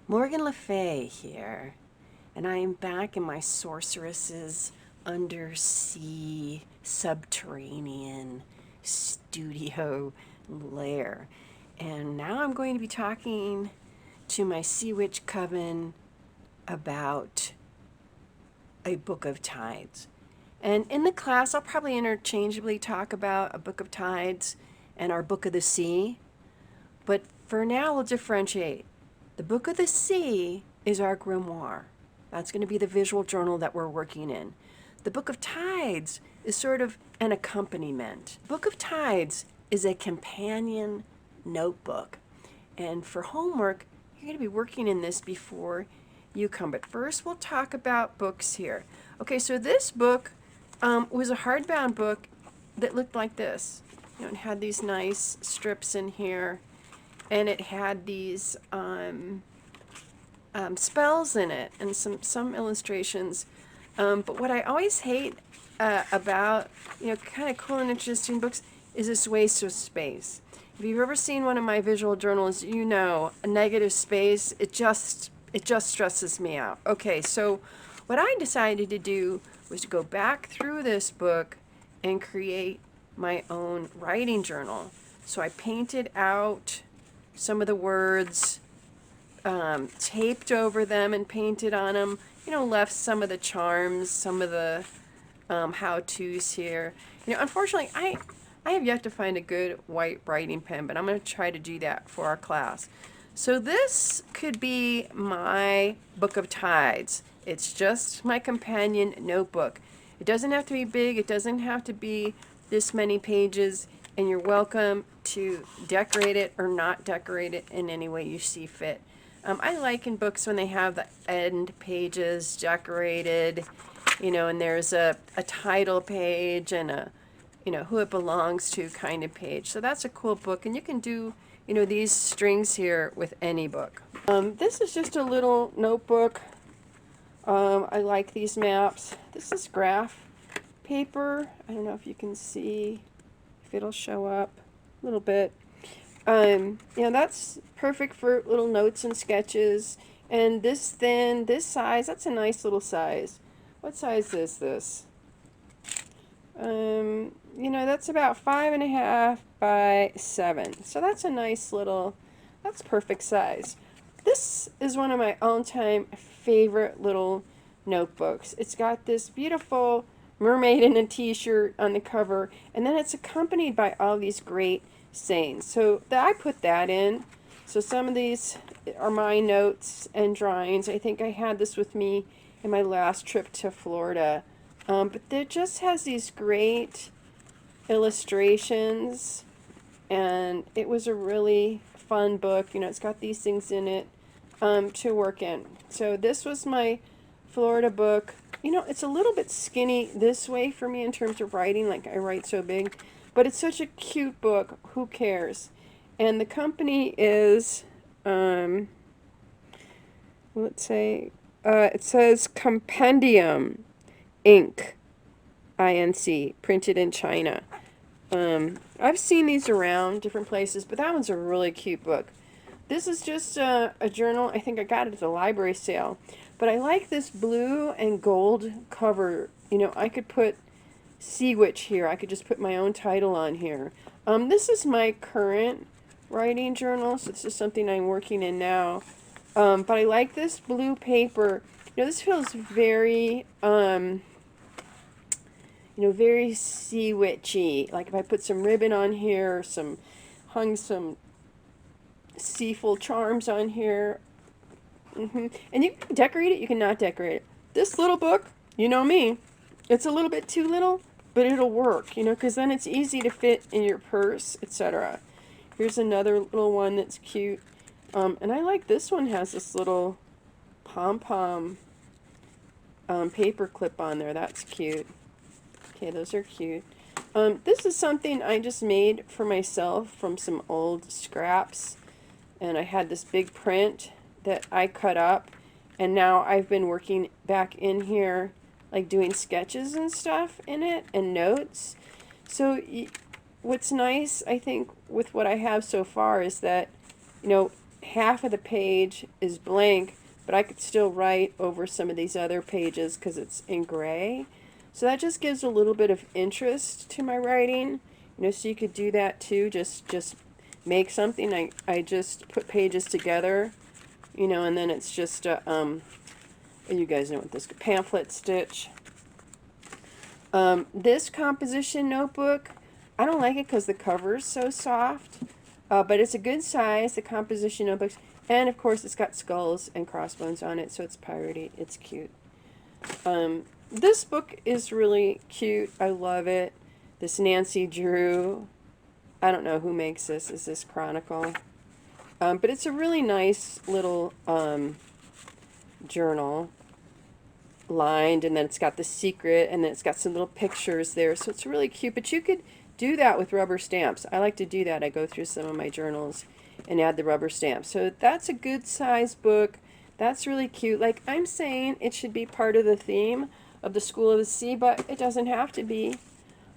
Morgan Le Fay here, and I am back in my sorceress's undersea subterranean studio lair. And now I'm going to be talking to my Sea Witch coven about a Book of Tides. And in the class, I'll probably interchangeably talk about a Book of Tides and our Book of the Sea. But for now, we'll differentiate. The Book of the Sea is our grimoire. That's going to be the visual journal that we're working in. The Book of Tides is sort of an accompaniment. Book of Tides is a companion notebook. And for homework, you're going to be working in this before you come. But first, we'll talk about books here. Okay, so this book was a hardbound book that looked like this. It had these nice strips in here, and it had these spells in it and some illustrations. But what I always hate about kind of cool and interesting books is this waste of space. If you've ever seen one of my visual journals, a negative space, it just stresses me out. Okay, so what I decided to do was to go back through this book and create my own writing journal. So I painted out some of the words, taped over them and painted on them, left some of the charms, some of the how-tos here. Unfortunately, I have yet to find a good white writing pen, but I'm going to try to do that for our class. So this could be my Book of Tides. It's just my companion notebook. It doesn't have to be big. It doesn't have to be this many pages, and you're welcome to decorate it or not decorate it in any way you see fit. I like in books when they have the end pages decorated, and there's a title page and a, who it belongs to kind of page. So that's a cool book, and you can do, these strings here with any book. This is just a little notebook. I like these maps. This is graph paper. I don't know if you can see, if it'll show up a little bit. That's perfect for little notes and sketches. And this thin, this size, that's a nice little size. What size is this? That's about 5.5 by 7. So that's a nice little, that's perfect size. This is one of my all-time favorite little notebooks. It's got this beautiful mermaid in a t-shirt on the cover, and then it's accompanied by all these great sayings. So I put that in. So some of these are my notes and drawings. I think I had this with me in my last trip to Florida. But it just has these great illustrations, and it was a really fun book. It's got these things in it to work in. So this was my Florida book. It's a little bit skinny this way for me in terms of writing, like I write so big, but it's such a cute book. Who cares? And the company is, let's say, it says Compendium Inc. Inc. Printed in China. I've seen these around different places, but that one's a really cute book. This is just a journal. I think I got it at the library sale. But I like this blue and gold cover. I could put Sea Witch here. I could just put my own title on here. This is my current writing journal, so this is something I'm working in now. But I like this blue paper. This feels very, very sea witchy. Like if I put some ribbon on here, hung some seafowl charms on here. And you can decorate it, you can not decorate it. This little book, you know me, it's a little bit too little, but it'll work, because then it's easy to fit in your purse, etc. Here's another little one that's cute. And I like this one, has this little pom-pom paper clip on there. That's cute. Okay, those are cute. This is something I just made for myself from some old scraps. And I had this big print that I cut up. And now I've been working back in here, like doing sketches and stuff in it and notes. So what's nice, I think, with what I have so far is that, half of the page is blank, but I could still write over some of these other pages because it's in gray. So that just gives a little bit of interest to my writing. You know, so you could do that too. Just make something. I just put pages together, you know, and then it's just you guys know what this pamphlet stitch. This composition notebook, I don't like it because the cover's so soft, but it's a good size, the composition notebooks, and of course it's got skulls and crossbones on it, so it's piratey, it's cute. This book is really cute, I love it. This Nancy Drew, I don't know who makes this, is this Chronicle? But it's a really nice little journal, lined, and then it's got the secret, and then it's got some little pictures there, so it's really cute. But you could do that with rubber stamps. I like to do that. I go through some of my journals and add the rubber stamps. So that's a good size book. That's really cute. Like I'm saying, it should be part of the theme of the School of the Sea, but it doesn't have to be.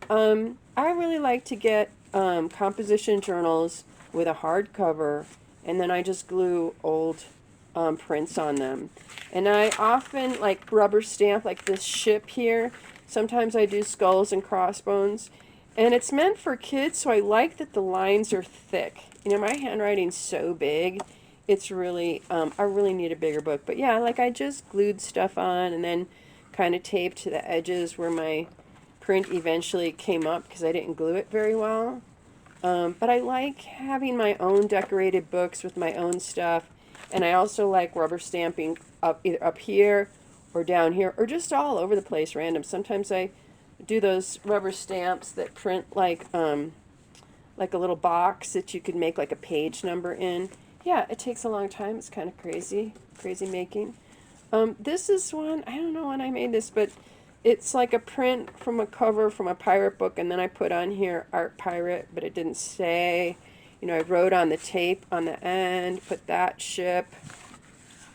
I really like to get composition journals with a hardcover, and then I just glue old prints on them. And I often like rubber stamp like this ship here. Sometimes I do skulls and crossbones. And it's meant for kids, so I like that the lines are thick. You know, my handwriting's so big. It's really, I really need a bigger book. But yeah, like I just glued stuff on and then kind of taped to the edges where my print eventually came up because I didn't glue it very well. But I like having my own decorated books with my own stuff. And I also like rubber stamping up either up here or down here or just all over the place random. Sometimes I do those rubber stamps that print like a little box that you could make like a page number in. Yeah, it takes a long time. It's kind of crazy making. This is one, I don't know when I made this, but it's like a print from a cover from a pirate book, and then I put on here Art Pirate, but it didn't say. You know, I wrote on the tape on the end, put that ship,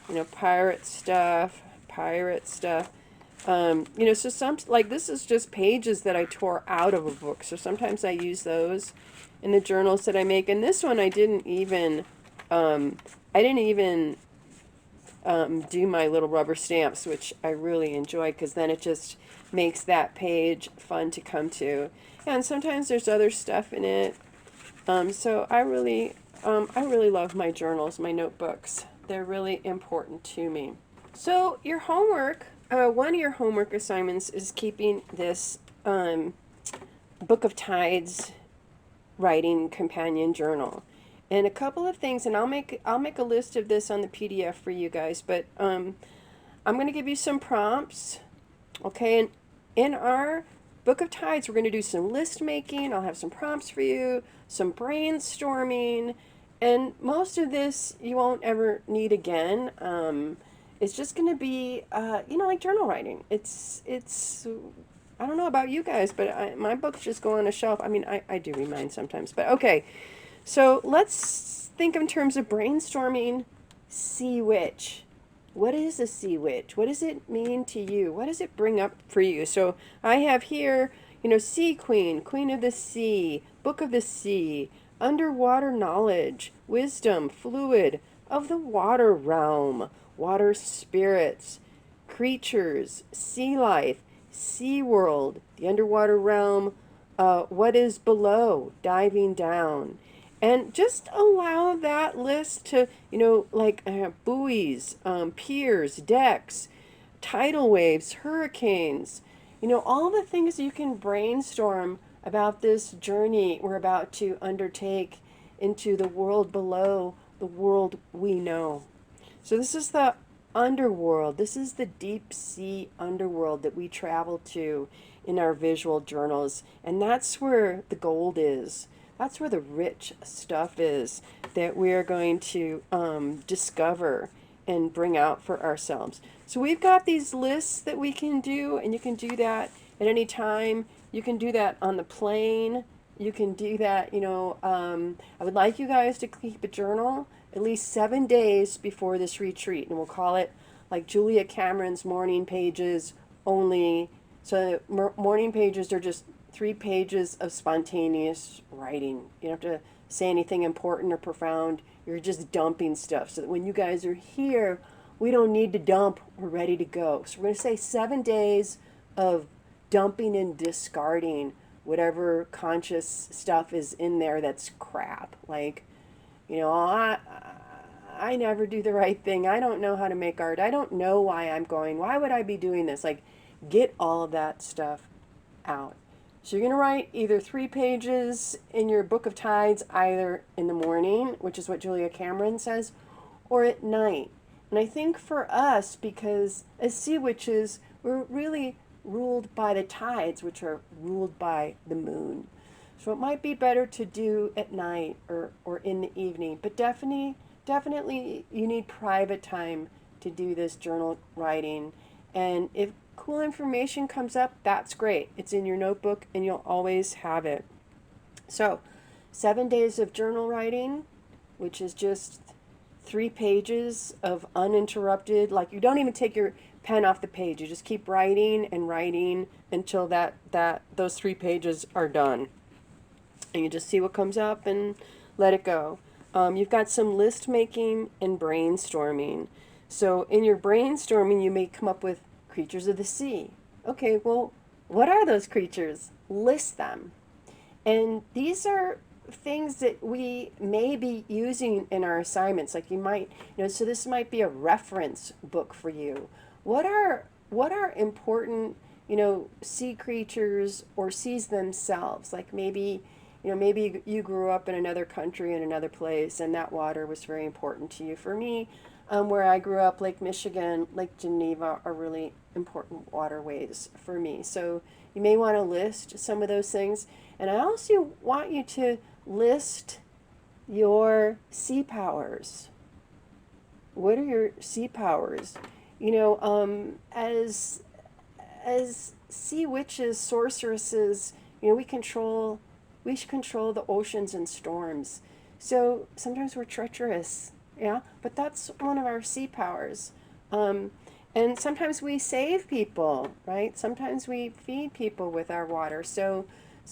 you know, pirate stuff. You know, so some, like this is just pages that I tore out of a book, so sometimes I use those in the journals that I make. And this one I didn't even do my little rubber stamps, which I really enjoy because then it just makes that page fun to come to. And sometimes there's other stuff in it. So I really love my journals, my notebooks. They're really important to me. So your homework, one of your homework assignments is keeping this Book of Tides writing companion journal. And a couple of things, and I'll make a list of this on the PDF for you guys, but I'm going to give you some prompts. Okay, and in our Book of Tides, we're going to do some list making. I'll have some prompts for you, some brainstorming, and most of this you won't ever need again. It's just going to be, you know, like journal writing. It's I don't know about you guys, but my books just go on a shelf. I mean, I do read mine sometimes, but okay. So let's think in terms of brainstorming. Sea witch. What is a sea witch? What does it mean to you? What does it bring up for you? So I have here, you know, sea queen, queen of the sea, book of the sea, underwater knowledge, wisdom, fluid, of the water realm, water spirits, creatures, sea life, sea world, the underwater realm, what is below, diving down. And just allow that list to, you know, like buoys, piers, decks, tidal waves, hurricanes, you know, all the things you can brainstorm about this journey we're about to undertake into the world below, the world we know. So this is the underworld. This is the deep sea underworld that we travel to in our visual journals. And that's where the gold is. That's where the rich stuff is that we are going to discover and bring out for ourselves. So we've got these lists that we can do, and you can do that at any time. You can do that on the plane. You can do that, you know, I would like you guys to keep a journal at least 7 days before this retreat, and we'll call it like Julia Cameron's morning pages only. So morning pages are just 3 pages of spontaneous writing. You don't have to say anything important or profound. you're just dumping stuff so that when you guys are here, we don't need to dump, we're ready to go. So we're going to say 7 days of dumping and discarding whatever conscious stuff is in there that's crap. Like, you know, I never do the right thing. I don't know how to make art. I don't know why I'm going. Why would I be doing this? Like, get all of that stuff out. So you're going to write either 3 pages in your book of tides, either in the morning, which is what Julia Cameron says, or at night. And I think for us, because as sea witches, we're really ruled by the tides, which are ruled by the moon. So it might be better to do at night or in the evening, but definitely you need private time to do this journal writing. And if cool information comes up, that's great. It's in your notebook and you'll always have it. So 7 days of journal writing, which is just 3 pages of uninterrupted, like you don't even take your pen off the page. You just keep writing and writing until those 3 pages are done. And you just see what comes up and let it go. You've got some list making and brainstorming. So in your brainstorming, you may come up with creatures of the sea. Okay, well, what are those creatures? List them. And these are things that we may be using in our assignments. Like you might, so this might be a reference book for you. What are important, sea creatures or seas themselves? Like maybe you grew up in another country, in another place, and that water was very important to you. For me, where I grew up, Lake Michigan, Lake Geneva are really important waterways for me. So you may want to list some of those things. And I also want you to list your sea powers. What are your sea powers? As sea witches, sorceresses, we control the oceans and storms. So sometimes we're treacherous, yeah, but that's one of our sea powers. And sometimes we save people, right? Sometimes we feed people with our water. So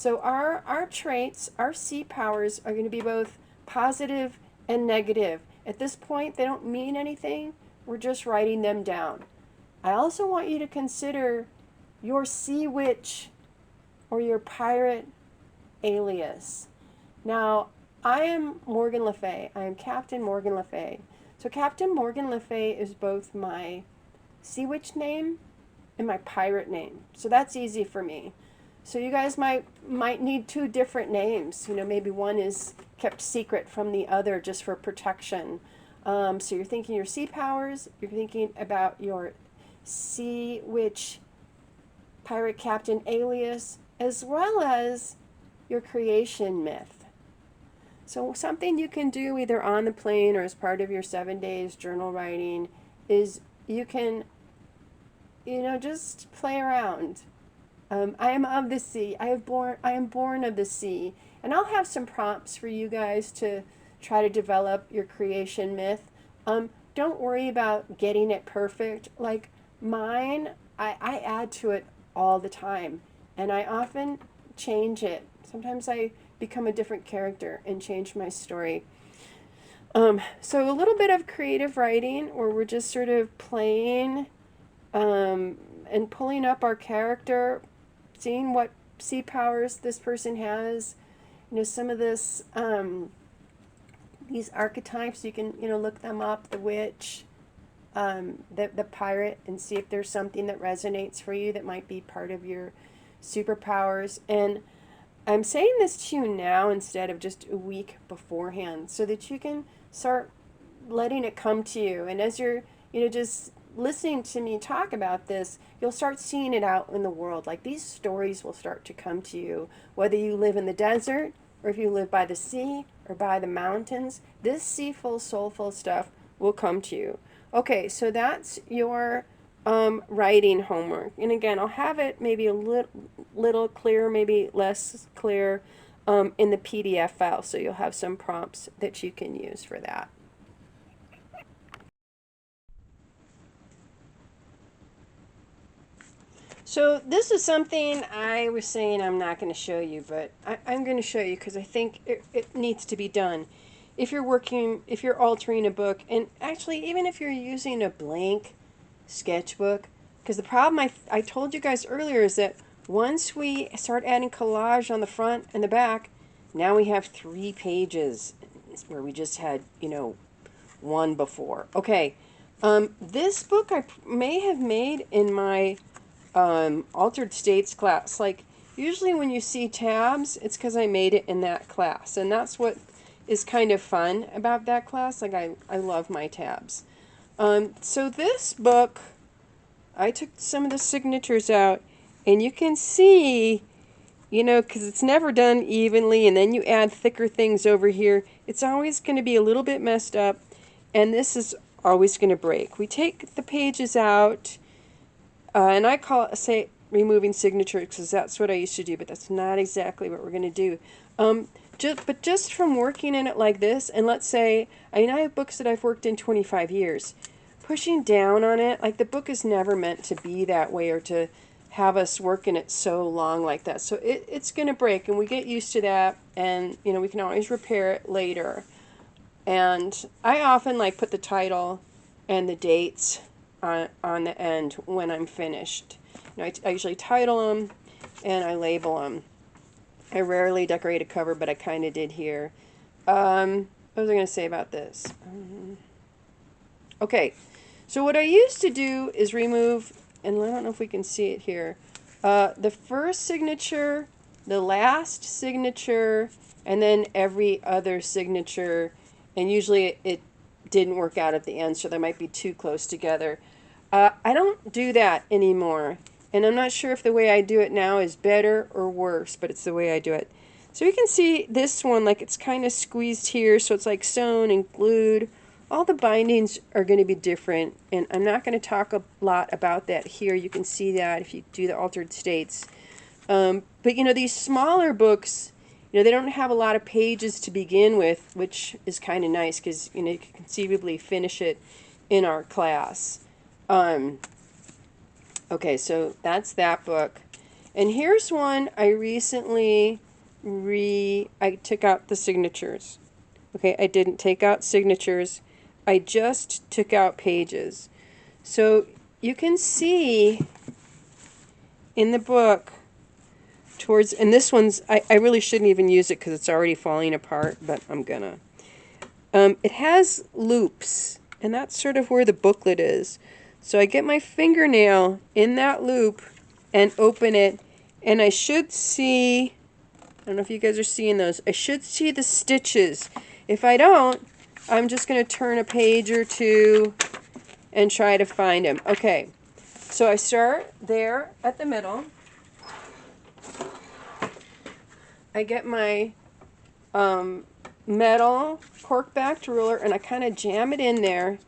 our traits, our sea powers are going to be both positive and negative. At this point, they don't mean anything. We're just writing them down. I also want you to consider your sea witch or your pirate alias. Now, I am Morgan Le Fay. I am Captain Morgan Le Fay. So Captain Morgan Le Fay is both my sea witch name and my pirate name. So that's easy for me. So you guys might need 2 different names. Maybe one is kept secret from the other just for protection. So you're thinking your sea powers, you're thinking about your sea witch pirate captain alias, as well as your creation myth. So something you can do either on the plane or as part of your 7 days journal writing is you can, just play around. I am of the sea. I am born of the sea. And I'll have some prompts for you guys to try to develop your creation myth. Don't worry about getting it perfect. Like mine, I add to it all the time. And I often change it. Sometimes I become a different character and change my story. So a little bit of creative writing where we're just sort of playing and pulling up our character, seeing what sea powers this person has. Some of this, these archetypes, you can, look them up, the witch, the pirate, and see if there's something that resonates for you that might be part of your superpowers. And I'm saying this to you now instead of just a week beforehand so that you can start letting it come to you. And as you're, just listening to me talk about this, you'll start seeing it out in the world. Like these stories will start to come to you, whether you live in the desert or if you live by the sea or by the mountains. This seaful, soulful stuff will come to you. Okay, so that's your writing homework. And again, I'll have it maybe a little clearer, maybe less clear in the PDF file. So you'll have some prompts that you can use for that. So this is something I was saying I'm not going to show you, but I'm going to show you because I think it needs to be done. if you're altering a book, and actually even if you're using a blank sketchbook, because the problem I told you guys earlier is that once we start adding collage on the front and the back, now we have 3 pages where we just had, one before. Okay, this book I may have made in my Altered States class. Like, usually when you see tabs, it's because I made it in that class, and that's what is kind of fun about that class. Like, I love my tabs. So this book, I took some of the signatures out, and you can see, because it's never done evenly, and then you add thicker things over here, it's always going to be a little bit messed up, and this is always going to break. We take the pages out, and I call it, say, removing signatures, because that's what I used to do, but that's not exactly what we're going to do. But just from working in it like this, and let's say, I have books that I've worked in 25 years. Pushing down on it, like, the book is never meant to be that way or to have us work in it so long like that. So it's going to break, and we get used to that, and, we can always repair it later. And I often, put the title and the dates on the end when I'm finished. I usually title them, and I label them. I rarely decorate a cover, but I kind of did here. What was I going to say about this? Okay, so what I used to do is remove, and I don't know if we can see it here, the first signature, the last signature, and then every other signature, and usually it didn't work out at the end, so they might be too close together. I don't do that anymore. And I'm not sure if the way I do it now is better or worse, but it's the way I do it. So you can see this one, it's kind of squeezed here, so it's like sewn and glued. All the bindings are going to be different, and I'm not going to talk a lot about that here. You can see that if you do the Altered States. But these smaller books, they don't have a lot of pages to begin with, which is kind of nice because, you can conceivably finish it in our class. Okay, so that's that book. And here's one I recently I took out the signatures. Okay, I didn't take out signatures. I just took out pages. So you can see in the book and this one's, I really shouldn't even use it because it's already falling apart, but I'm gonna. It has loops, and that's sort of where the booklet is. So I get my fingernail in that loop and open it, and I should see, I don't know if you guys are seeing those, I should see the stitches. If I don't, I'm just going to turn a page or two and try to find them. Okay, so I start there at the middle. I get my metal cork-backed ruler, and I kind of jam it in there.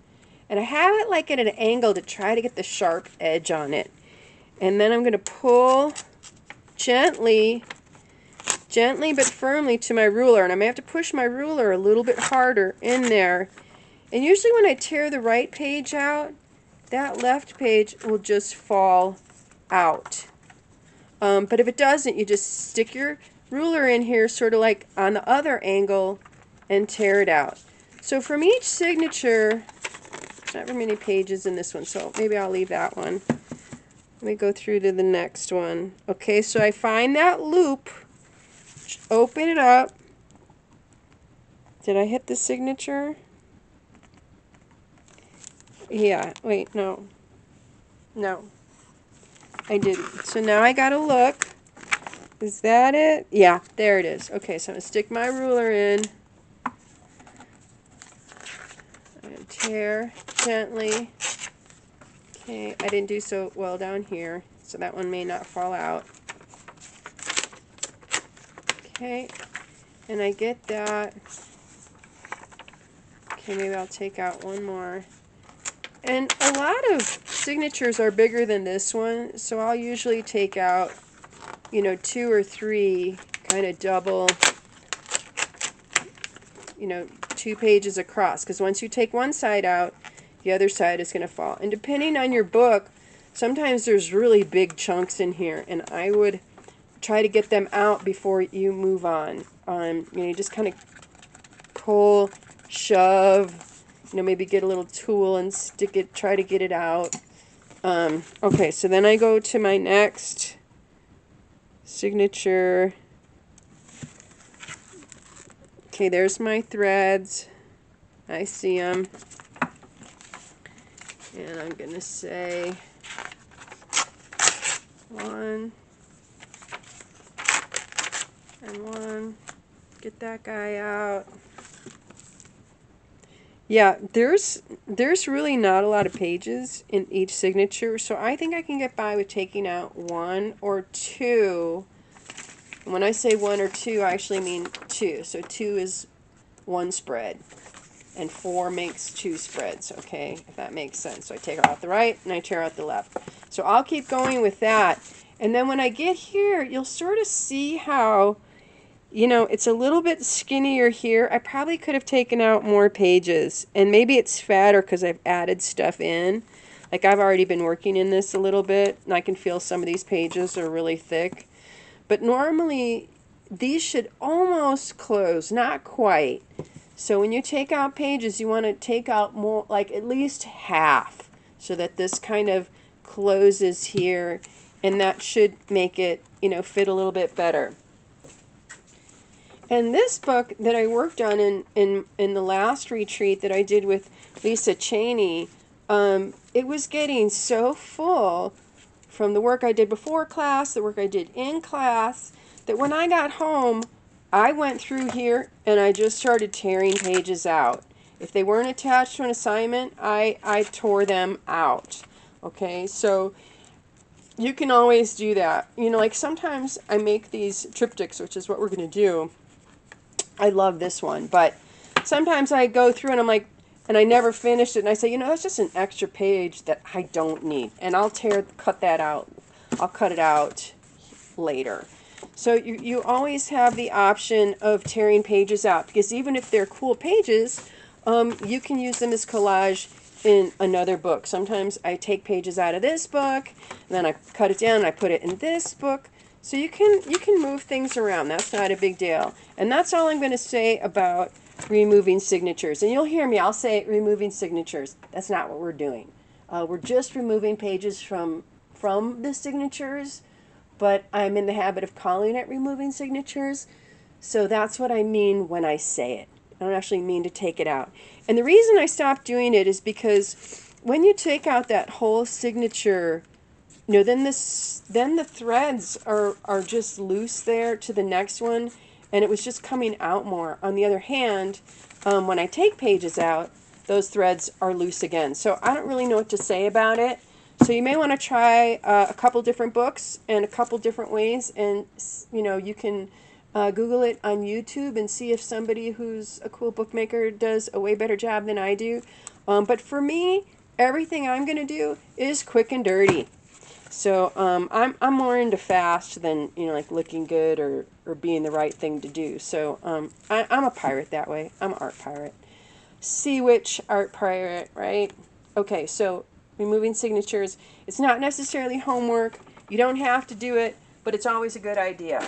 And I have it at an angle to try to get the sharp edge on it. And then I'm going to pull gently but firmly to my ruler. And I may have to push my ruler a little bit harder in there. And usually when I tear the right page out, that left page will just fall out. But if it doesn't, you just stick your ruler in here sort of like on the other angle and tear it out. So from each signature, not very many pages in this one, so maybe I'll leave that one. Let me go through to the next one. Okay, so I find that loop, open it up. Did I hit the signature? Yeah, wait, no. No, I didn't. So now I gotta look. Is that it? Yeah, there it is. Okay, so I'm gonna stick my ruler in. And tear gently. Okay, I didn't do so well down here, so that one may not fall out. Okay, and I get that. Okay, maybe I'll take out one more. And a lot of signatures are bigger than this one, so I'll usually take out, 2 or 3 kind of double, 2 pages across, because once you take one side out, the other side is going to fall. And depending on your book, sometimes there's really big chunks in here, and I would try to get them out before you move on. You just kind of pull, shove, you know, maybe get a little tool and stick it, try to get it out. Okay, so then I go to my next signature. Okay, there's my threads. I see them. And I'm going to say 1 and 1. Get that guy out. Yeah, there's really not a lot of pages in each signature, so I think I can get by with taking out 1 or 2. And when I say 1 or 2, I actually mean 2. So 2 is 1 spread, and 4 makes 2 spreads, okay, if that makes sense. So I take out the right and I tear out the left. So I'll keep going with that. And then when I get here, you'll sort of see how, you know, it's a little bit skinnier here. I probably could have taken out more pages, and maybe it's fatter because I've added stuff in. Like, I've already been working in this a little bit, and I can feel some of these pages are really thick. But normally, these should almost close, not quite. So when you take out pages, you want to take out more, like at least half, so that this kind of closes here, and that should make it, you know, fit a little bit better. And this book that I worked on in the last retreat that I did with Lisa Cheney, it was getting so full from the work I did before class, the work I did in class, that when I got home, I went through here and I just started tearing pages out. If they weren't attached to an assignment, I tore them out. Okay, so you can always do that. You know, like sometimes I make these triptychs, which is what we're going to do. I love this one, but sometimes I go through and I'm like, and I never finished it, and I say, you know, that's just an extra page that I don't need, and I'll cut that out. I'll cut it out later. So you always have the option of tearing pages out, because even if they're cool pages, you can use them as collage in another book. Sometimes I take pages out of this book, and then I cut it down and I put it in this book. So you can move things around. That's not a big deal. And that's all I'm going to say about removing signatures. And you'll hear me, I'll say removing signatures. That's not what we're doing. We're just removing pages from the signatures, but I'm in the habit of calling it removing signatures. So that's what I mean when I say it. I don't actually mean to take it out. And the reason I stopped doing it is because when you take out that whole signature, you know, then the threads are just loose there to the next one, and it was just coming out more. On the other hand, when I take pages out, those threads are loose again. So I don't really know what to say about it. So you may want to try a couple different books and a couple different ways, and you know, you can Google it on YouTube and see if somebody who's a cool bookmaker does a way better job than I do. But for me, everything I'm going to do is quick and dirty. So I'm more into fast than, you know, like looking good or being the right thing to do. So I'm a pirate that way. I'm an art pirate. Sea witch, art pirate, right? Okay, so removing signatures. It's not necessarily homework. You don't have to do it, but it's always a good idea.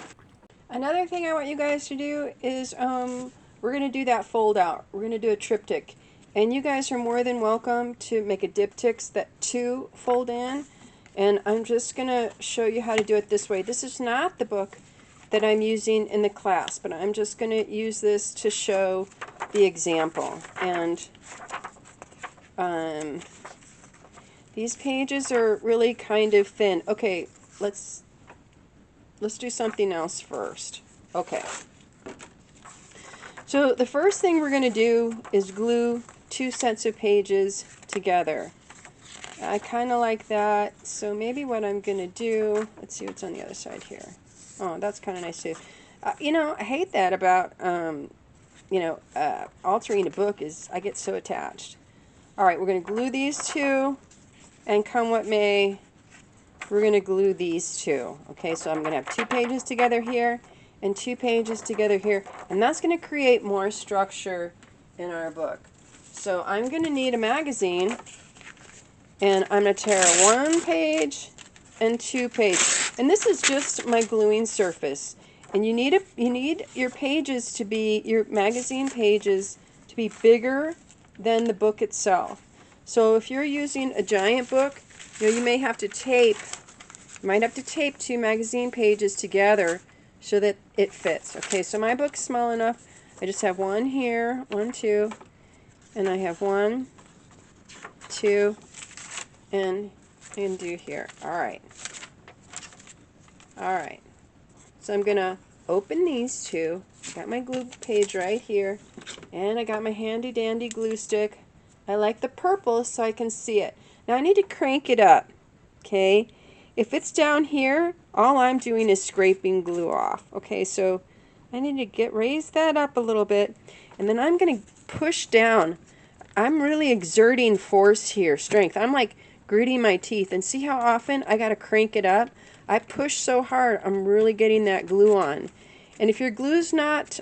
Another thing I want you guys to do is we're going to do that fold out. We're going to do a triptych. And you guys are more than welcome to make a diptych that 2 fold in. And I'm just going to show you how to do it this way. This is not the book that I'm using in the class, but I'm just going to use this to show the example. And these pages are really kind of thin. Okay, let's do something else first. Okay. So the first thing we're going to do is glue 2 sets of pages together. I kind of like that, so maybe what I'm going to do, let's see what's on the other side here. Oh, that's kind of nice too. You know, I hate that about, you know, altering a book is I get so attached. All right, we're going to glue these 2, and come what may, we're going to glue these 2. Okay, so I'm going to have 2 pages together here and 2 pages together here, and that's going to create more structure in our book. So I'm going to need a magazine. And I'm going to tear 1 page and 2 pages. And this is just my gluing surface. And you need your pages to be, your magazine pages to be bigger than the book itself. So if you're using a giant book, you may have to tape, you might have to tape 2 magazine pages together so that it fits. Okay, so my book's small enough. I just have 1 here, 1, 2, and I have 1, 2, and do here. All right. All right. So I'm going to open these 2. Got my glue page right here, and I got my handy dandy glue stick. I like the purple so I can see it. Now I need to crank it up, okay? If it's down here, all I'm doing is scraping glue off. Okay, so I need to raise that up a little bit, and then I'm going to push down. I'm really exerting force here, strength. I'm like gritting my teeth, and see how often I got to crank it up? I push so hard, I'm really getting that glue on. And if your glue's not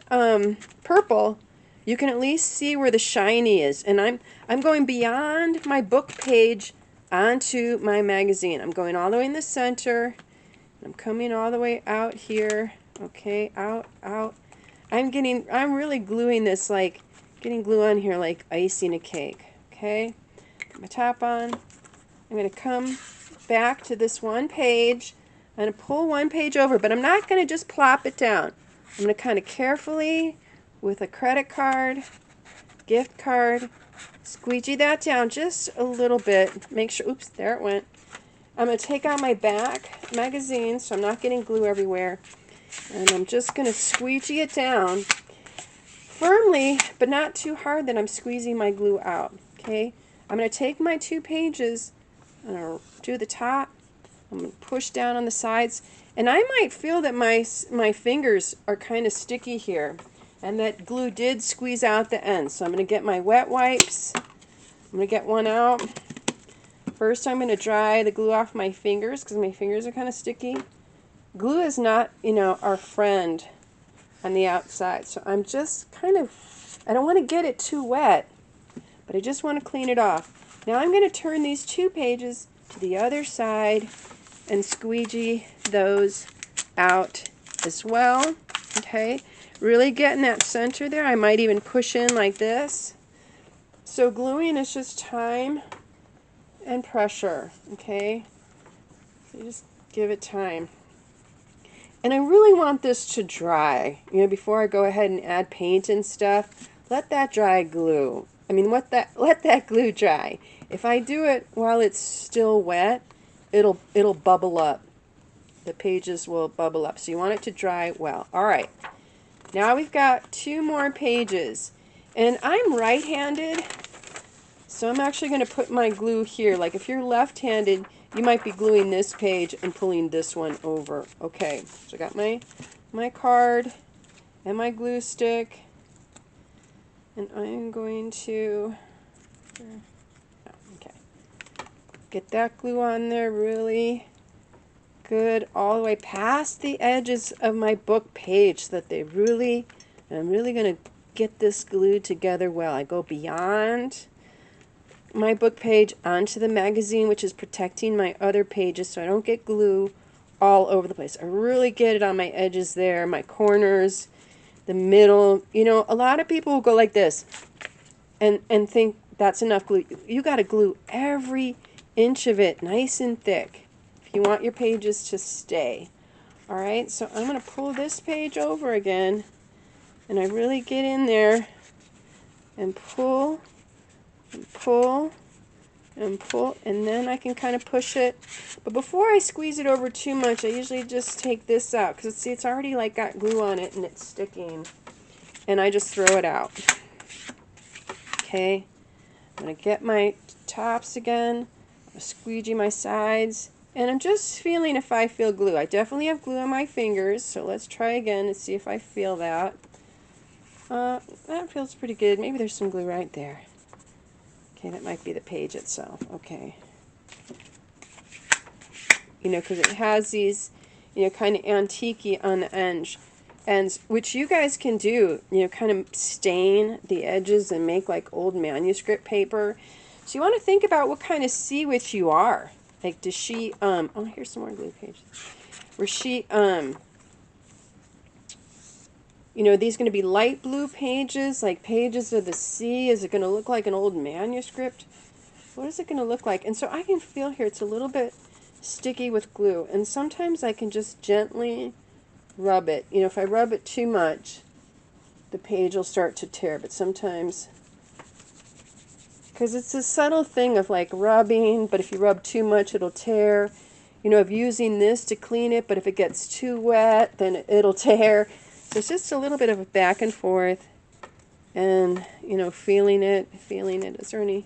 purple, you can at least see where the shiny is. And I'm going beyond my book page onto my magazine. I'm going all the way in the center. I'm coming all the way out here. Okay, out, out. I'm really gluing this, like getting glue on here like icing a cake. Okay, put my top on. I'm going to come back to this one page. I'm going to pull one page over, but I'm not going to just plop it down. I'm going to kind of carefully, with a credit card, gift card, squeegee that down just a little bit. Make sure, oops, there it went. I'm going to take out my back magazine so I'm not getting glue everywhere. And I'm just going to squeegee it down firmly, but not too hard that I'm squeezing my glue out. Okay, I'm going to take my 2 pages, I'm going to do the top, I'm going to push down on the sides, and I might feel that my fingers are kind of sticky here, and that glue did squeeze out the ends. So I'm going to get my wet wipes, I'm going to get one out. First I'm going to dry the glue off my fingers because my fingers are kind of sticky. Glue is not, our friend on the outside, so I'm just kind of, I don't want to get it too wet, but I just want to clean it off. Now I'm going to turn these 2 pages to the other side and squeegee those out as well. Okay, really getting that center there. I might even push in like this. So gluing is just time and pressure. Okay, so you just give it time. And I really want this to dry, before I go ahead and add paint and stuff. Let that dry glue. Let that glue dry. If I do it while it's still wet, it'll bubble up. The pages will bubble up. So you want it to dry well. All right. Now we've got 2 more pages. And I'm right-handed, so I'm actually going to put my glue here. Like if you're left-handed, you might be gluing this page and pulling this one over. Okay, so I got my card and my glue stick, and I'm going to get that glue on there really good all the way past the edges of my book page so that I'm really going to get this glued together well. I go beyond my book page onto the magazine, which is protecting my other pages so I don't get glue all over the place. I really get it on my edges there, my corners, the middle. A lot of people will go like this and think that's enough glue. You got to glue every inch of it nice and thick if you want your pages to stay. All right, so I'm going to pull this page over again, and I really get in there and pull and pull and pull, and then I can kind of push it. But before I squeeze it over too much, I usually just take this out because see, it's already like got glue on it and it's sticking, and I just throw it out. Okay, I'm going to get my tops again, squeegee my sides, and I'm just feeling if I feel glue. I definitely have glue on my fingers, so let's try again and see if I feel that. That feels pretty good. Maybe there's some glue right there. Okay, that might be the page itself. Okay. Because it has these, kind of antique-y on the ends, which you guys can do, kind of stain the edges and make like old manuscript paper. So you want to think about what kind of sea witch you are. Like, does she, oh, here's some more glue pages. Where she, You know, are these going to be light blue pages, like pages of the sea? Is it going to look like an old manuscript? What is it going to look like? And so I can feel here it's a little bit sticky with glue. And sometimes I can just gently rub it. You know, if I rub it too much, the page will start to tear. But sometimes, because it's a subtle thing of like rubbing, but if you rub too much, it'll tear. You know, of using this to clean it, but if it gets too wet, then it'll tear. So it's just a little bit of a back and forth. And, you know, feeling it. Is there any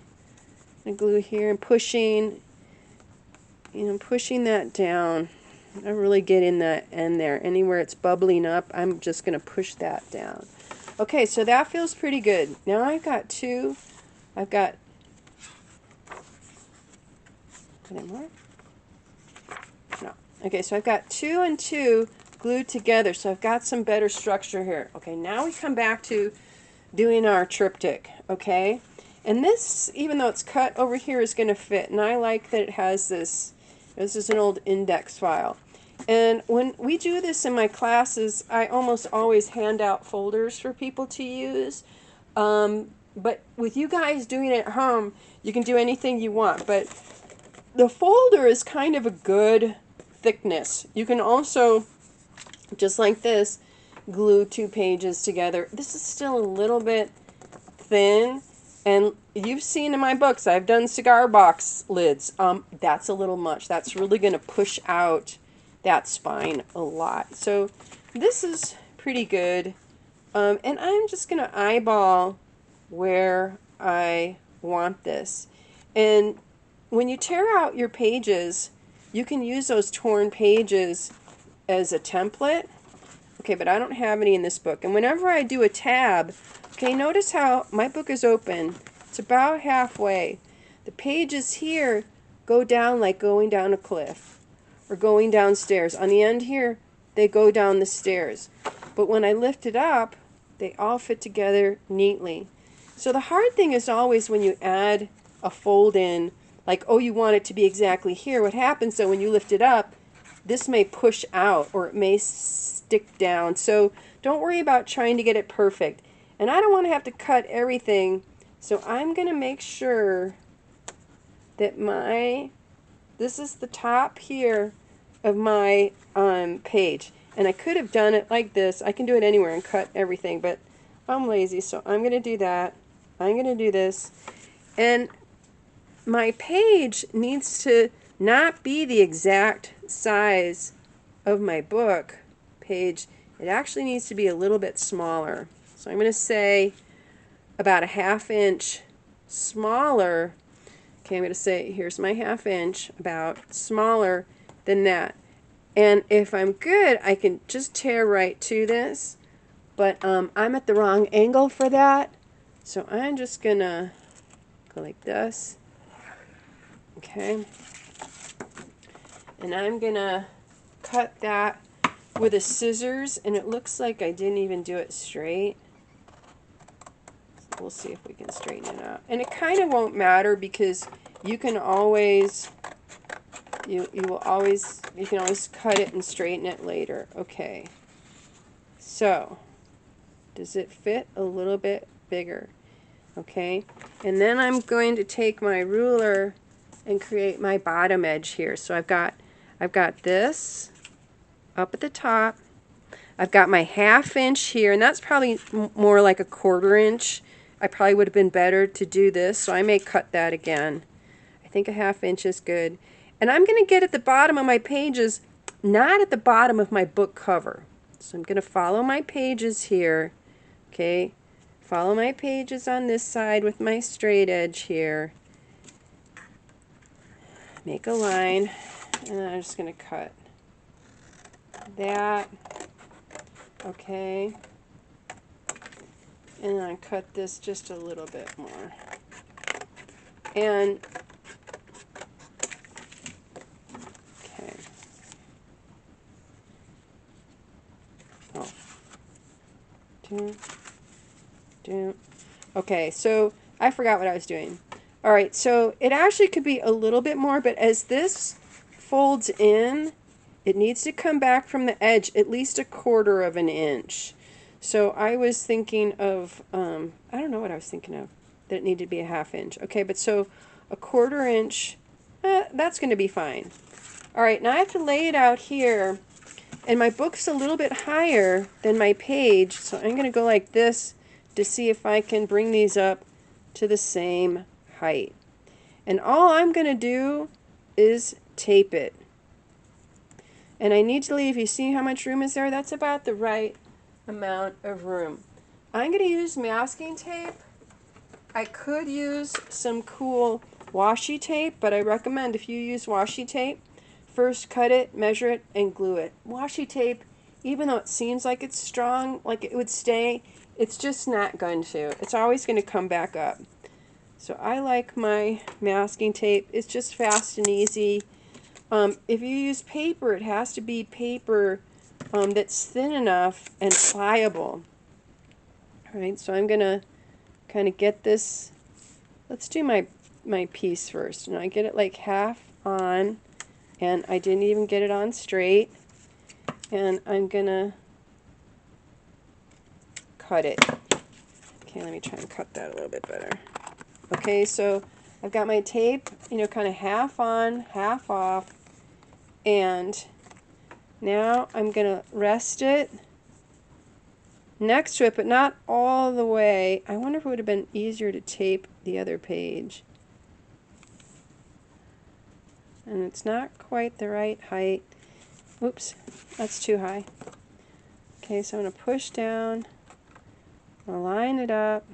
glue here? And pushing, you know, pushing that down. I really get in that end there. Anywhere it's bubbling up, I'm just going to push that down. Okay, so that feels pretty good. Now I've got two. I've got, any more? No. Okay, so I've got 2 and 2 glued together, so I've got some better structure here. Okay, now we come back to doing our triptych, okay? And this, even though it's cut over here, is going to fit. And I like that it has this. This is an old index file. And when we do this in my classes, I almost always hand out folders for people to use. But with you guys doing it at home, you can do anything you want. But the folder is kind of a good thickness. You can also, just like this, glue 2 pages together. This is still a little bit thin, and you've seen in my books I've done cigar box lids. That's a little much. That's really going to push out that spine a lot. So this is pretty good, and I'm just going to eyeball where I want this. And when you tear out your pages, you can use those torn pages as a template. Okay, but I don't have any in this book. And whenever I do a tab, okay, notice how my book is open. It's about halfway. The pages here go down like going down a cliff or going downstairs. On the end here, they go down the stairs. But when I lift it up, they all fit together neatly. So the hard thing is always when you add a fold in, like, oh, you want it to be exactly here. What happens though when you lift it up, this may push out or it may stick down. So don't worry about trying to get it perfect. And I don't want to have to cut everything, so I'm going to make sure that this is the top here of my page. And I could have done it like this. I can do it anywhere and cut everything, but I'm lazy, so I'm going to do that. I'm going to do this. And my page needs to not be the exact size of my book page. It actually needs to be a little bit smaller. So I'm going to say about a 1/2 inch smaller. Okay, I'm going to say here's my 1/2 inch, about smaller than that. And if I'm good, I can just tear right to this. But I'm at the wrong angle for that. So I'm just going to go like this. Okay. And I'm going to cut that with a scissors, and it looks like I didn't even do it straight. So we'll see if we can straighten it out. And it kind of won't matter because you can always you can always cut it and straighten it later. Okay. So, does it fit a little bit bigger? Okay. And then I'm going to take my ruler and create my bottom edge here. So I've got this up at the top. I've got my 1/2 inch here, and that's probably more like a 1/4 inch. I probably would have been better to do this, so I may cut that again. I think a 1/2 inch is good. And I'm going to get at the bottom of my pages, not at the bottom of my book cover. So I'm going to follow my pages here. Okay, follow my pages on this side with my straight edge here. Make a line, and then I'm just going to cut that. Okay, and I cut this just a little bit more. And okay, okay, so I forgot what I was doing. All right, so it actually could be a little bit more, but as this folds in, it needs to come back from the edge at least 1/4 of an inch. So I was thinking of, I don't know what I was thinking of, that it needed to be a 1/2 inch. Okay, but so a 1/4 inch, that's going to be fine. All right, now I have to lay it out here, and my book's a little bit higher than my page, so I'm going to go like this to see if I can bring these up to the same height. And all I'm going to do is tape it. And I need to leave, you see how much room is there? That's about the right amount of room. I'm going to use masking tape. I could use some cool washi tape, but I recommend if you use washi tape, first cut it, measure it, and glue it. Washi tape, even though it seems like it's strong, like it would stay, it's just not going to. It's always going to come back up. So I like my masking tape. It's just fast and easy. If you use paper, it has to be paper that's thin enough and pliable. All right, so I'm going to kind of get this. Let's do my piece first. And I get it like half on, and I didn't even get it on straight. And I'm going to cut it. Okay, let me try and cut that a little bit better. Okay, so I've got my tape, you know, kind of half on, half off. And now I'm going to rest it next to it, but not all the way. I wonder if it would have been easier to tape the other page. And it's not quite the right height. Oops, that's too high. Okay, so I'm going to push down, line it up,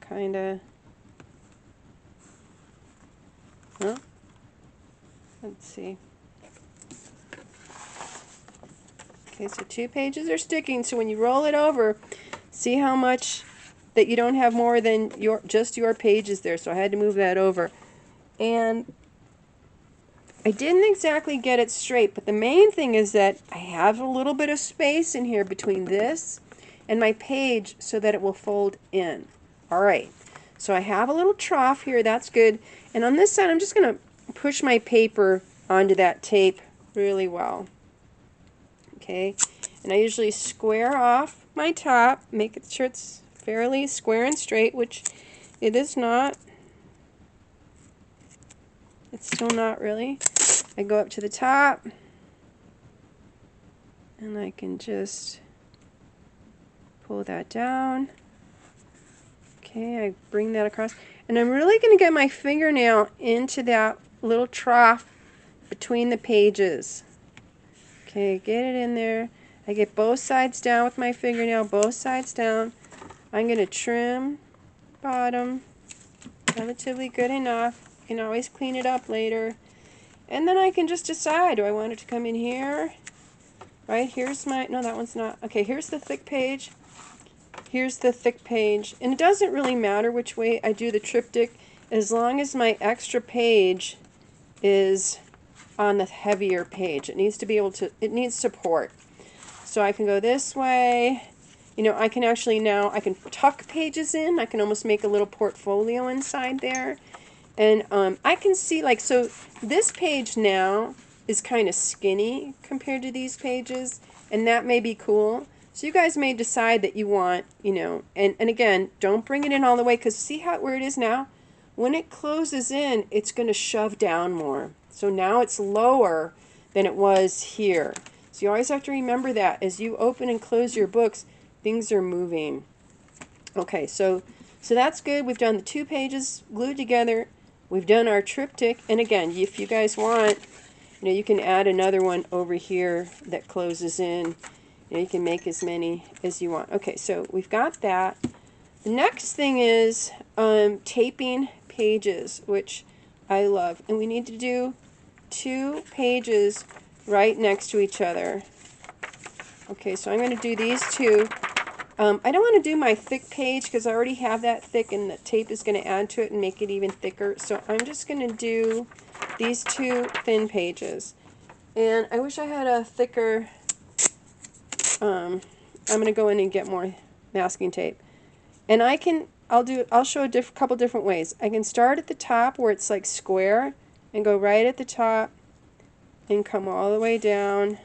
kind of. Huh? Let's see. Okay, so 2 pages are sticking, so when you roll it over, see how much that you don't have more than just your pages there, so I had to move that over. And I didn't exactly get it straight, but the main thing is that I have a little bit of space in here between this and my page so that it will fold in. All right, so I have a little trough here, that's good. And on this side, I'm just going to push my paper onto that tape really well. Okay, and I usually square off my top, make it sure it's fairly square and straight, which it is not. It's still not really. I go up to the top, and I can just pull that down. Okay, I bring that across, and I'm really going to get my fingernail into that little trough between the pages. Okay, get it in there. I get both sides down with my fingernail, both sides down. I'm going to trim bottom, relatively good enough. You can always clean it up later. And then I can just decide, do I want it to come in here? Right, here's my, no, that one's not. Okay, here's the thick page. Here's the thick page. And it doesn't really matter which way I do the triptych, as long as my extra page is on the heavier page. It needs to be able to, it needs support. So I can go this way. You know, I can actually now, I can tuck pages in. I can almost make a little portfolio inside there. And I can see, like, so this page now is kind of skinny compared to these pages, and that may be cool. So you guys may decide that you want, you know, and again, don't bring it in all the way, because see how where it is now? When it closes in, it's going to shove down more. So now it's lower than it was here. So you always have to remember that as you open and close your books, things are moving. Okay, so that's good. We've done the 2 pages glued together. We've done our triptych, and again, if you guys want, you know, you can add another one over here that closes in. You know, you can make as many as you want. Okay, so we've got that. The next thing is taping pages, which I love, and we need to do 2 pages right next to each other. Okay, so I'm going to do these 2. I don't want to do my thick page because I already have that thick, and the tape is going to add to it and make it even thicker. So I'm just going to do these 2 thin pages. And I wish I had a thicker, I'm going to go in and get more masking tape. And I'll show a couple different ways. I can start at the top where it's like square and go right at the top and come all the way down.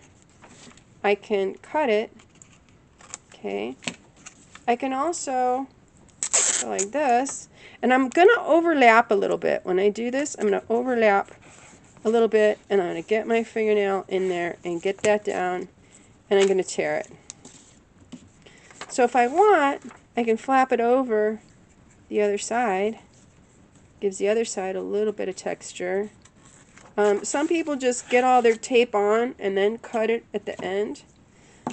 I can cut it. Okay. I can also go like this, and I'm going to overlap a little bit. When I do this, I'm going to overlap a little bit, and I'm going to get my fingernail in there and get that down, and I'm going to tear it. So if I want, I can flap it over the other side. Gives the other side a little bit of texture. Some people just get all their tape on and then cut it at the end.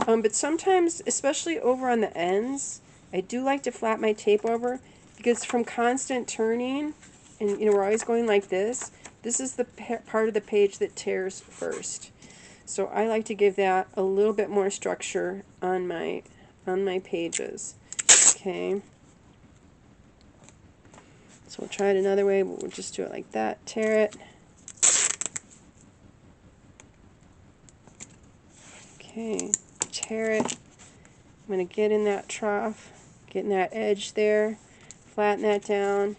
But sometimes, especially over on the ends, I do like to flap my tape over, because from constant turning, and we're always going like this is the part of the page that tears first. So I like to give that a little bit more structure on my pages. Okay. So we'll try it another way, but we'll just do it like that. Tear it. Okay, tear it. I'm going to get in that trough, get in that edge there, flatten that down,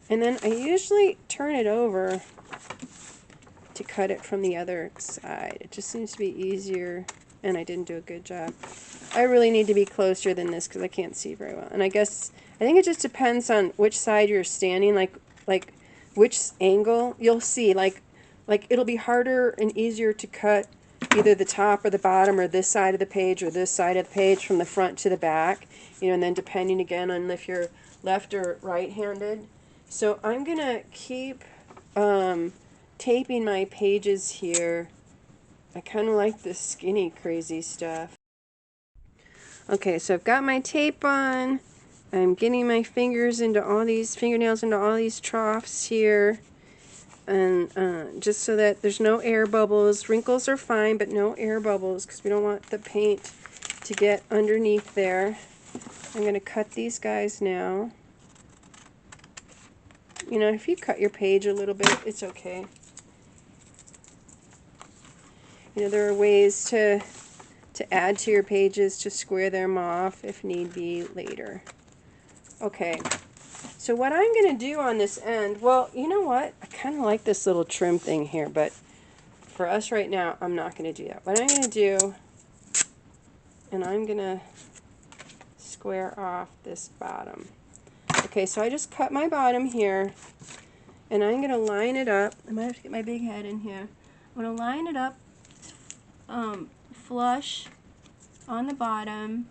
and then I usually turn it over to cut it from the other side. It just seems to be easier, and I didn't do a good job. I really need to be closer than this because I can't see very well. And I think it just depends on which side you're standing, like which angle you'll see. Like it'll be harder and easier to cut either the top or the bottom or this side of the page or this side of the page from the front to the back, and then depending again on if you're left or right-handed. So I'm going to keep taping my pages here. I kind of like this skinny crazy stuff. Okay, so I've got my tape on. I'm getting my fingernails into all these troughs here. And just so that there's no air bubbles. Wrinkles are fine, but no air bubbles because we don't want the paint to get underneath there. I'm going to cut these guys now. If you cut your page a little bit, it's okay. There are ways to add to your pages, to square them off if need be later. Okay. So what I'm going to do on this end, well, you know what? I kind of like this little trim thing here, but for us right now, I'm not going to do that. What I'm going to do, and I'm going to square off this bottom. Okay, so I just cut my bottom here, and I'm going to line it up. I might have to get my big head in here. I'm going to line it up flush on the bottom.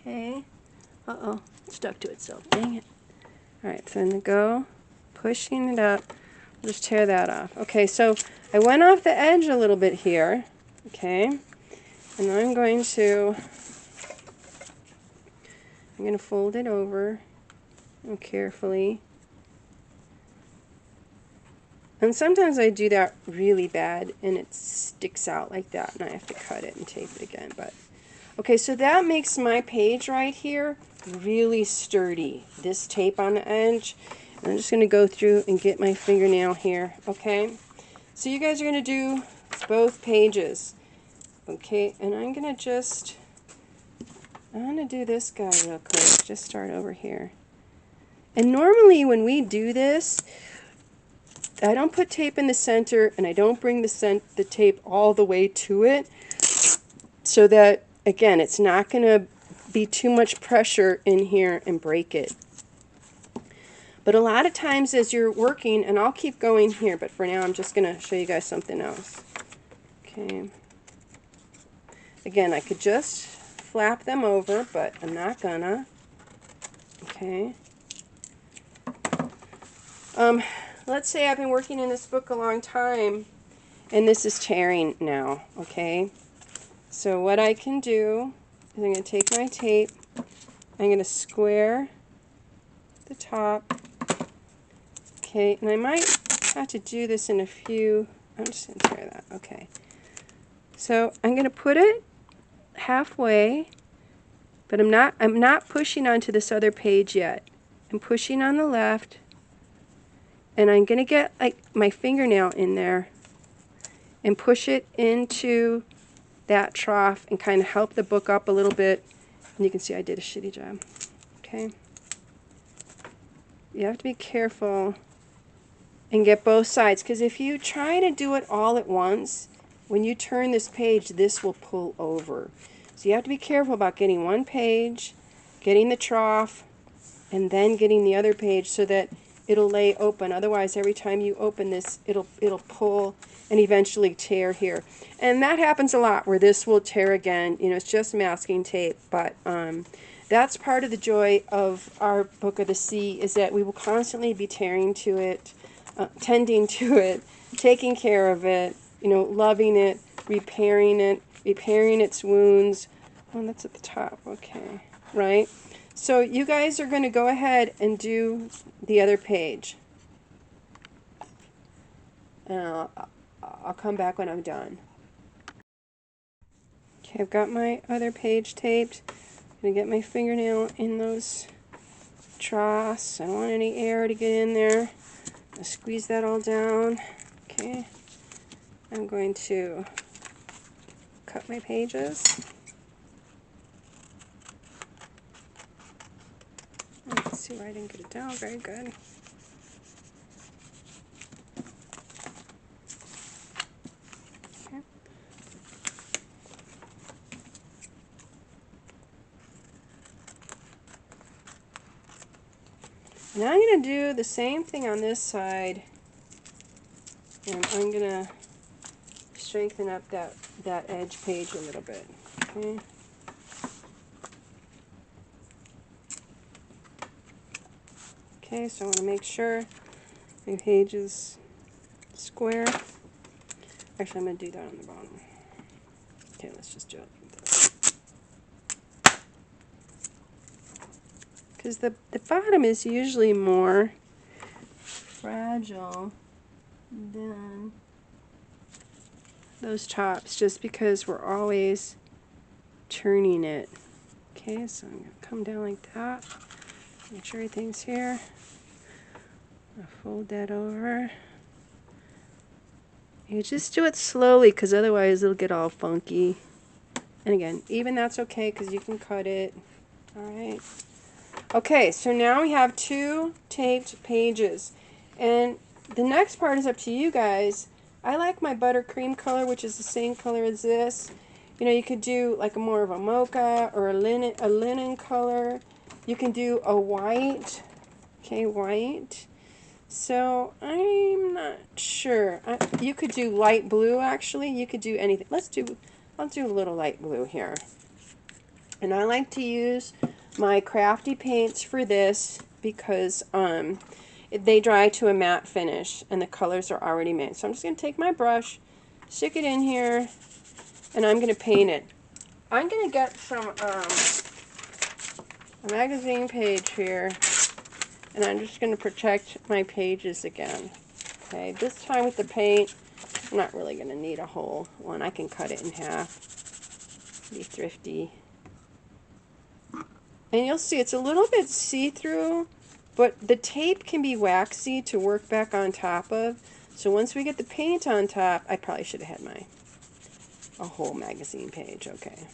Okay. Uh-oh. Stuck to itself. Dang it. Alright, so I'm going to go pushing it up. I'll just tear that off. Okay, so I went off the edge a little bit here. Okay. And I'm going to fold it over carefully. And sometimes I do that really bad and it sticks out like that and I have to cut it and tape it again. But okay, so that makes my page right here really sturdy. This tape on the edge. And I'm just going to go through and get my fingernail here. Okay, so you guys are going to do both pages. Okay, and I'm going to do this guy real quick. Just start over here. And normally when we do this, I don't put tape in the center and I don't bring the tape all the way to it so that, again, it's not going to be too much pressure in here and break it. But a lot of times as you're working, and I'll keep going here, but for now I'm just going to show you guys something else. Okay. Again, I could just flap them over, but I'm not gonna. Okay. Let's say I've been working in this book a long time, and this is tearing now. Okay. So what I can do is I'm going to take my tape, I'm going to square the top. Okay, and I might have to do this in a few. I'm just going to tear that. Okay. So I'm going to put it halfway, but I'm not pushing onto this other page yet. I'm pushing on the left, and I'm going to get like my fingernail in there and push it into that trough and kind of help the book up a little bit. And you can see I did a shitty job. Okay. You have to be careful and get both sides, because if you try to do it all at once, when you turn this page, this will pull over. So you have to be careful about getting one page, getting the trough, and then getting the other page so that it'll lay open. Otherwise, every time you open this, it'll pull and eventually tear here. And that happens a lot where this will tear again. You know, it's just masking tape, but that's part of the joy of our Book of the Sea, is that we will constantly be tearing to it, tending to it, taking care of it, you know, loving it, repairing its wounds. Oh, that's at the top. Okay, right? So you guys are going to go ahead and do the other page. And I'll come back when I'm done. Okay, I've got my other page taped. I'm going to get my fingernail in those troughs. I don't want any air to get in there. I'll squeeze that all down. Okay. I'm going to cut my pages. Let's see where I didn't get it down. Very good. Okay. Now I'm going to do the same thing on this side, and I'm going to strengthen up that edge page a little bit. Okay. Okay, so I want to make sure my page is square. Actually, I'm going to do that on the bottom. Okay, let's just do it like this. Because the bottom is usually more fragile than those tops, just because we're always turning it. Okay, so I'm going to come down like that. Make sure everything's here. I'll fold that over. You just do it slowly, because otherwise it'll get all funky. And again, even that's okay, because you can cut it. Alright. Okay, so now we have 2 taped pages. And the next part is up to you guys. I like my buttercream color, which is the same color as this. You know, you could do like more of a mocha or a linen color. You can do a white. Okay, white. So I'm not sure. You could do light blue, actually. You could do anything. I'll do a little light blue here. And I like to use my crafty paints for this because they dry to a matte finish and the colors are already made. So I'm just going to take my brush, stick it in here, and I'm going to paint it. I'm going to get some a magazine page here, and I'm just going to protect my pages again. Okay, this time with the paint, I'm not really going to need a whole one. I can cut it in half. Be thrifty. And you'll see it's a little bit see-through, but the tape can be waxy to work back on top of. So once we get the paint on top, I probably should have had a whole magazine page. Okay.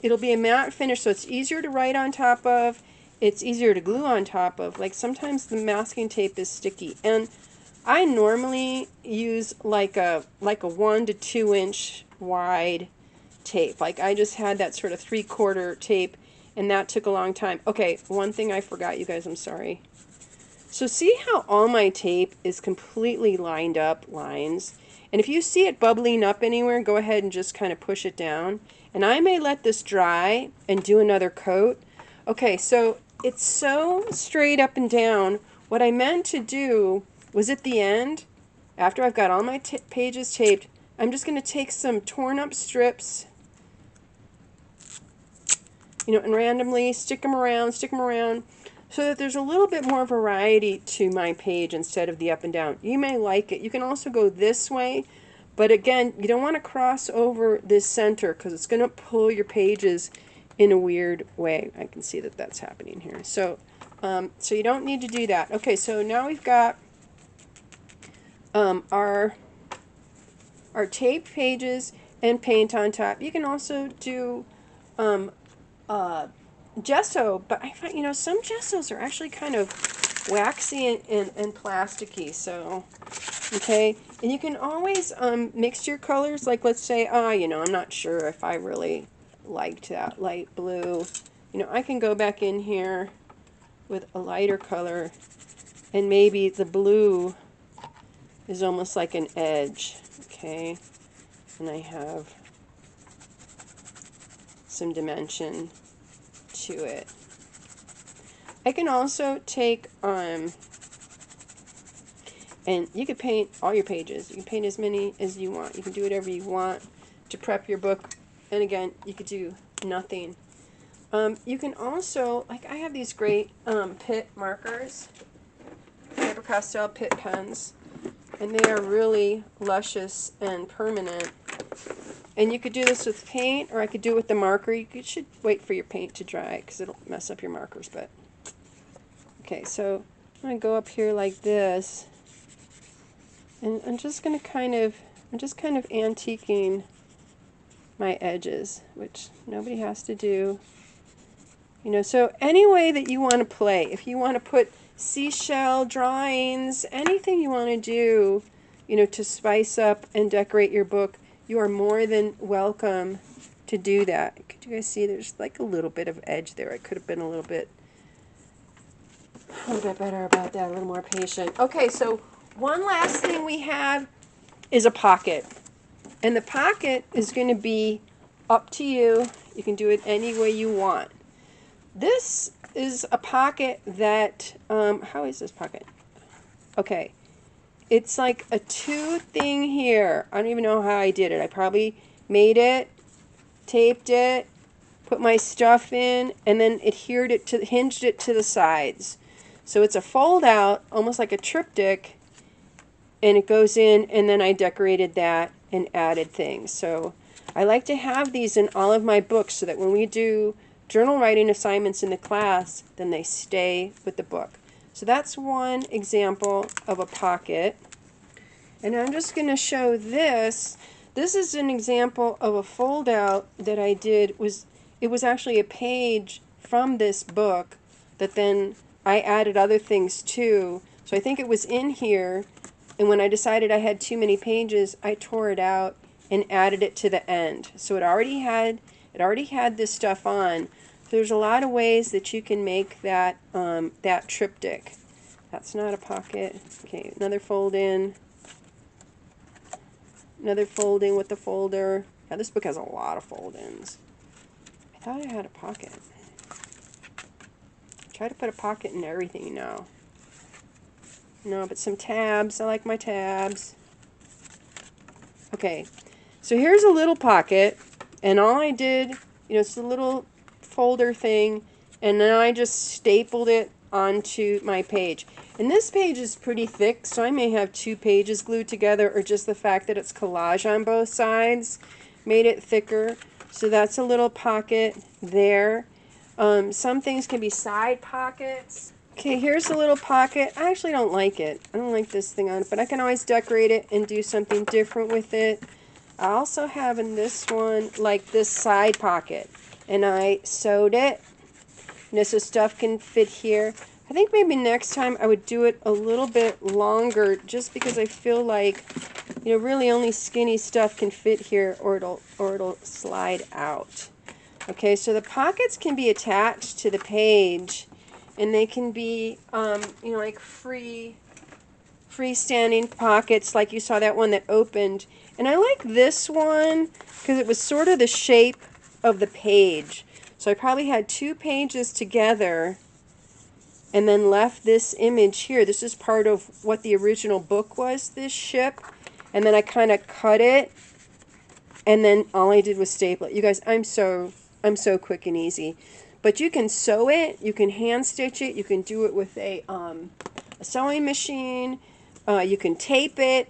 It'll be a matte finish, so it's easier to write on top of. It's easier to glue on top of. Like sometimes the masking tape is sticky, and I normally use like a 1 to 2 inch wide tape. Like I just had that sort of 3/4 tape, and that took a long time. Okay, one thing I forgot, you guys, I'm sorry. So see how all my tape is completely lined up lines? And if you see it bubbling up anywhere, go ahead and just kind of push it down. And I may let this dry and do another coat. Okay, so it's so straight up and down. What I meant to do was at the end, after I've got all my pages taped, I'm just going to take some torn up strips, you know, and randomly stick them around, so that there's a little bit more variety to my page instead of the up and down. You may like it. You can also go this way, but again, you don't want to cross over this center because it's going to pull your pages in a weird way. I can see that that's happening here. So, so you don't need to do that. Okay, so now we've got our taped pages and paint on top. You can also do gesso, but I find, you know, some gessos are actually kind of waxy and plasticky. So, okay. And you can always mix your colors. Like, let's say, you know, I'm not sure if I really liked that light blue. You know, I can go back in here with a lighter color, and maybe the blue is almost like an edge. Okay. And I have some dimension to it. I can also take and you can paint all your pages. You can paint as many as you want. You can do whatever you want to prep your book. And again, you could do nothing. You can also, like, I have these great Pitt markers, Faber-Castell Pitt pens, and they are really luscious and permanent. And you could do this with paint, or I could do it with the marker. You should wait for your paint to dry because it'll mess up your markers. But okay, so I'm going to go up here like this. And I'm just kind of antiquing my edges, which nobody has to do. You know, so any way that you want to play, if you want to put seashell drawings, anything you want to do, you know, to spice up and decorate your book, you are more than welcome to do that. Could you guys see there's like a little bit of edge there? I could have been a little bit better about that, a little more patient. Okay, so one last thing we have is a pocket. And the pocket is going to be up to you. You can do it any way you want. This is a pocket that, how is this pocket? Okay, it's like a two thing here. I don't even know how I did it. I probably made it, taped it, put my stuff in, and then hinged it to the sides. So it's a fold out, almost like a triptych, and it goes in, and then I decorated that and added things. So I like to have these in all of my books so that when we do journal writing assignments in the class, then they stay with the book. So that's one example of a pocket. And I'm just going to show this. This is an example of a fold out that I did. It was actually a page from this book that then I added other things to. So I think it was in here, and when I decided I had too many pages, I tore it out and added it to the end. So it already had this stuff on. So there's a lot of ways that you can make that that triptych. That's not a pocket. Okay, another fold in. Another folding with the folder. Yeah, this book has a lot of fold-ins. I thought I had a pocket. Try to put a pocket in everything now. No, but some tabs. I like my tabs. Okay, so here's a little pocket, and all I did, you know, it's a little folder thing, and then I just stapled it onto my page. And this page is pretty thick, so I may have two pages glued together, or just the fact that it's collage on both sides made it thicker. So that's a little pocket there. Some things can be side pockets. Okay, here's a little pocket. I actually don't like it. I don't like this thing on it, but I can always decorate it and do something different with it. I also have in this one, like this side pocket, and I sewed it. You know, so stuff can fit here. I think maybe next time I would do it a little bit longer, just because I feel like, you know, really only skinny stuff can fit here, or it'll slide out. Okay, so the pockets can be attached to the page, and they can be, you know, like freestanding pockets, like you saw that one that opened. And I like this one because it was sort of the shape of the page. So I probably had two pages together and then left this image here. This is part of what the original book was, this ship. And then I kind of cut it, and then all I did was staple it. You guys, I'm so quick and easy. But you can sew it, you can hand stitch it, you can do it with a sewing machine, you can tape it,